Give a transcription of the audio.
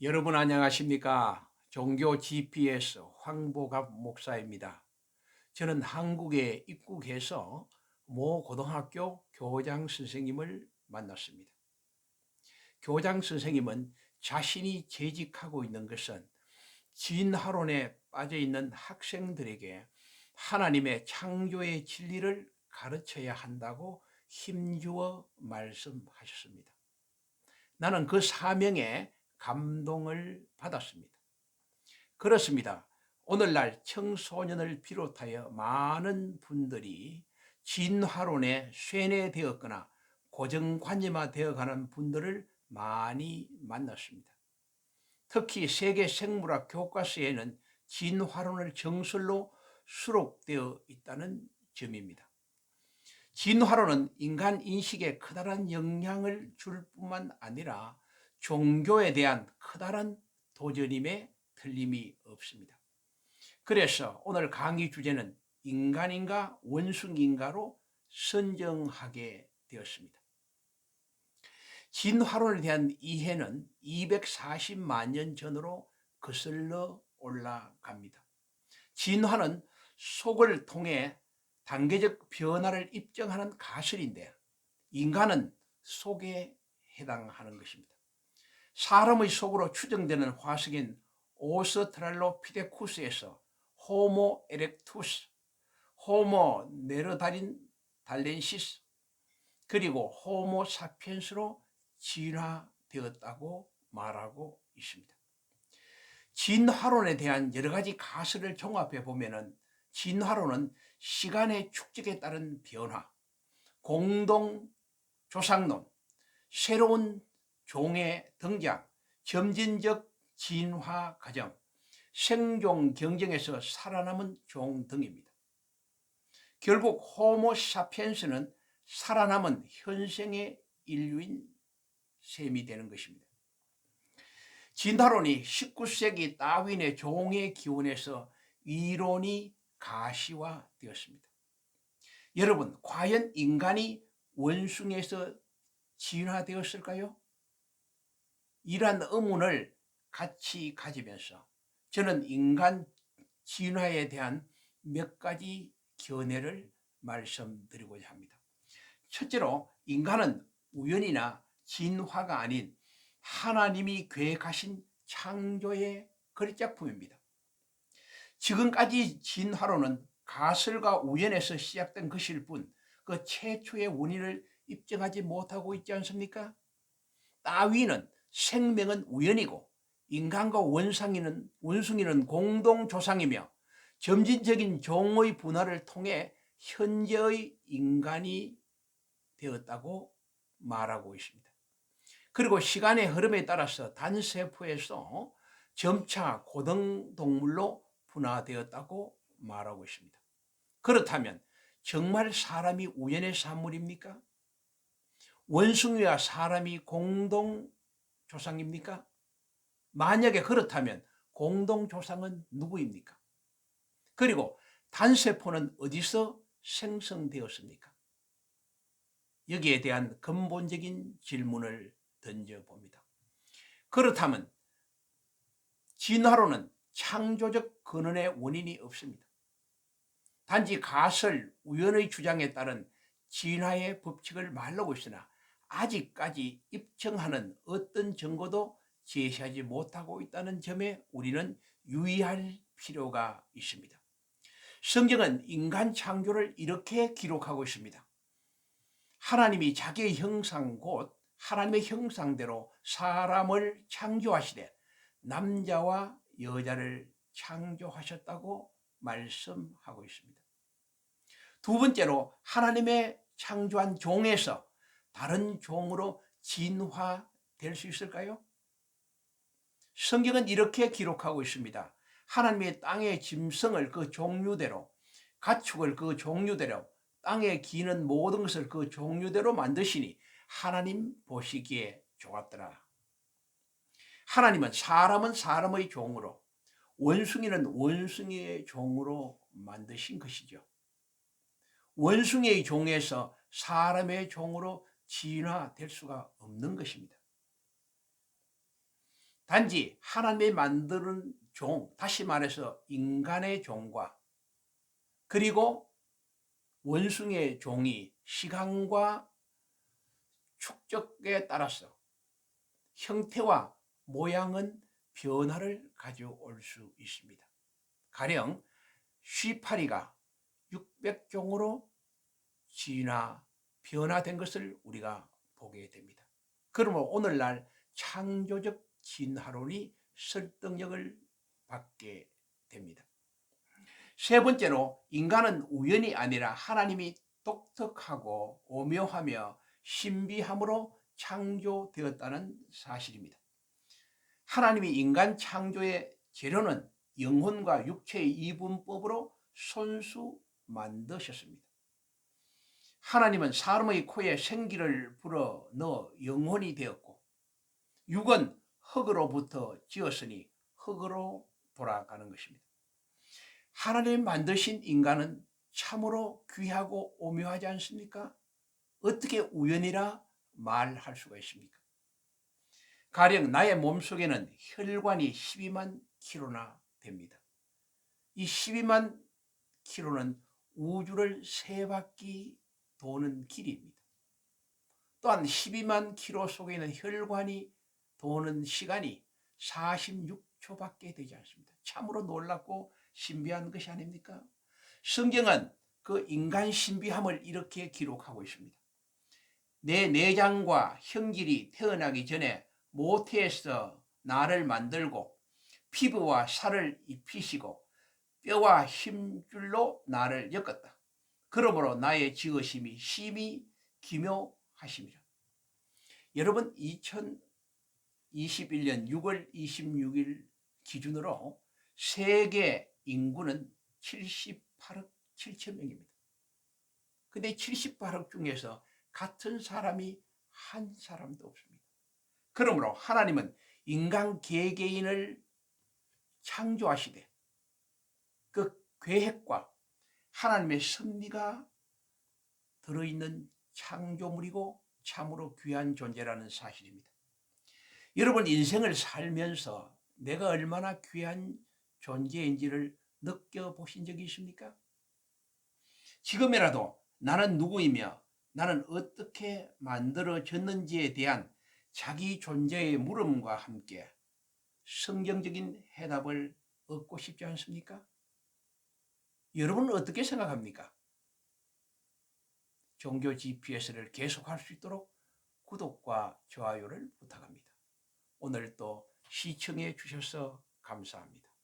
여러분 안녕하십니까? 종교 GPS 황보갑 목사입니다. 저는 한국에 입국해서 모 고등학교 교장 선생님을 만났습니다. 교장 선생님은 자신이 재직하고 있는 것은 진화론에 빠져 있는 학생들에게 하나님의 창조의 진리를 가르쳐야 한다고 힘주어 말씀하셨습니다. 나는 그 사명에 감동을 받았습니다. 그렇습니다. 오늘날 청소년을 비롯하여 많은 분들이 진화론에 쇠뇌되었거나 고정관념화되어가는 분들을 많이 만났습니다. 특히 세계 생물학 교과서에는 진화론을 정설로 수록되어 있다는 점입니다. 진화론은 인간 인식에 커다란 영향을 줄 뿐만 아니라 종교에 대한 커다란 도전임에 틀림이 없습니다. 그래서 오늘 강의 주제는 인간인가 원숭이인가로 선정하게 되었습니다. 진화론에 대한 이해는 240만 년 전으로 거슬러 올라갑니다. 진화는 속을 통해 단계적 변화를 입증하는 가설인데 인간은 속에 해당하는 것입니다. 사람의 속으로 추정되는 화석인 오스트랄로피테쿠스에서 호모 에렉투스, 호모 네르다린 달렌시스, 그리고 호모 사피엔스로 진화되었다고 말하고 있습니다. 진화론에 대한 여러 가지 가설을 종합해 보면은 진화론은 시간의 축적에 따른 변화, 공동 조상론, 새로운 종의 등장, 점진적 진화 과정, 생존 경쟁에서 살아남은 종 등입니다. 결국 호모 사피엔스는 살아남은 현생의 인류인 셈이 되는 것입니다. 진화론이 19세기 다윈의 종의 기원에서 이론이 가시화되었습니다. 여러분, 과연 인간이 원숭이에서 진화되었을까요? 이러한 의문을 같이 가지면서 저는 인간 진화에 대한 몇 가지 견해를 말씀드리고자 합니다. 첫째로, 인간은 우연이나 진화가 아닌 하나님이 계획하신 창조의 거리작품입니다. 지금까지 진화론은 가설과 우연에서 시작된 것일 뿐 그 최초의 원인을 입증하지 못하고 있지 않습니까? 다윈은 생명은 우연이고 인간과 원숭이는 공동조상이며 점진적인 종의 분화를 통해 현재의 인간이 되었다고 말하고 있습니다. 그리고 시간의 흐름에 따라서 단세포에서 점차 고등동물로 분화되었다고 말하고 있습니다. 그렇다면 정말 사람이 우연의 산물입니까? 원숭이와 사람이 공동 조상입니까? 만약에 그렇다면 공동 조상은 누구입니까? 그리고 단세포는 어디서 생성되었습니까? 여기에 대한 근본적인 질문을 던져봅니다. 그렇다면 진화론은 창조적 근원의 원인이 없습니다. 단지 가설, 우연의 주장에 따른 진화의 법칙을 말하고 있으나 아직까지 입증하는 어떤 증거도 제시하지 못하고 있다는 점에 우리는 유의할 필요가 있습니다. 성경은 인간 창조를 이렇게 기록하고 있습니다. 하나님이 자기의 형상 곧 하나님의 형상대로 사람을 창조하시되 남자와 여자를 창조하셨다고 말씀하고 있습니다. 두 번째로, 하나님의 창조한 종에서 다른 종으로 진화될 수 있을까요? 성경은 이렇게 기록하고 있습니다. 하나님의 땅의 짐승을 그 종류대로, 가축을 그 종류대로, 땅에 기는 모든 것을 그 종류대로 만드시니 하나님 보시기에 좋았더라. 하나님은 사람은 사람의 종으로, 원숭이는 원숭이의 종으로 만드신 것이죠. 원숭이의 종에서 사람의 종으로 진화될 수가 없는 것입니다. 단지 하나님이 만드는 종, 다시 말해서 인간의 종과 그리고 원숭이의 종이 시간과 축적에 따라서 형태와 모양은 변화를 가져올 수 있습니다. 가령 쉬파리가 600종으로 변화된 것을 우리가 보게 됩니다. 그러므로 오늘날 창조적 진화론이 설득력을 받게 됩니다. 세 번째로 인간은 우연이 아니라 하나님이 독특하고 오묘하며 신비함으로 창조되었다는 사실입니다. 하나님이 인간 창조의 재료는 영혼과 육체의 이분법으로 손수 만드셨습니다. 하나님은 사람의 코에 생기를 불어 넣어 영혼이 되었고 육은 흙으로부터 지었으니 흙으로 돌아가는 것입니다. 하나님 만드신 인간은 참으로 귀하고 오묘하지 않습니까? 어떻게 우연이라 말할 수가 있습니까? 가령 나의 몸속에는 혈관이 12만 킬로나 됩니다. 이 12만 킬로는 우주를 3바퀴 도는 길이입니다. 또한 12만 킬로 속에 있는 혈관이 도는 시간이 46초밖에 되지 않습니다. 참으로 놀랍고 신비한 것이 아닙니까? 성경은 그 인간 신비함을 이렇게 기록하고 있습니다. 내 내장과 형질이 태어나기 전에 모태에서 나를 만들고 피부와 살을 입히시고 뼈와 힘줄로 나를 엮었다. 그러므로 나의 지으심이 심히 기묘하심이라. 여러분 2021년 6월 26일 기준으로 세계 인구는 78억 7천 명입니다. 근데 78억 중에서 같은 사람이 한 사람도 없습니다. 그러므로 하나님은 인간 개개인을 창조하시되 그 계획과 하나님의 섭리가 들어있는 창조물이고 참으로 귀한 존재라는 사실입니다. 여러분 인생을 살면서 내가 얼마나 귀한 존재인지를 느껴보신 적이 있습니까? 지금이라도 나는 누구이며 나는 어떻게 만들어졌는지에 대한 자기 존재의 물음과 함께 성경적인 해답을 얻고 싶지 않습니까? 여러분은 어떻게 생각합니까? 종교 GPS를 계속할 수 있도록 구독과 좋아요를 부탁합니다. 오늘도 시청해 주셔서 감사합니다.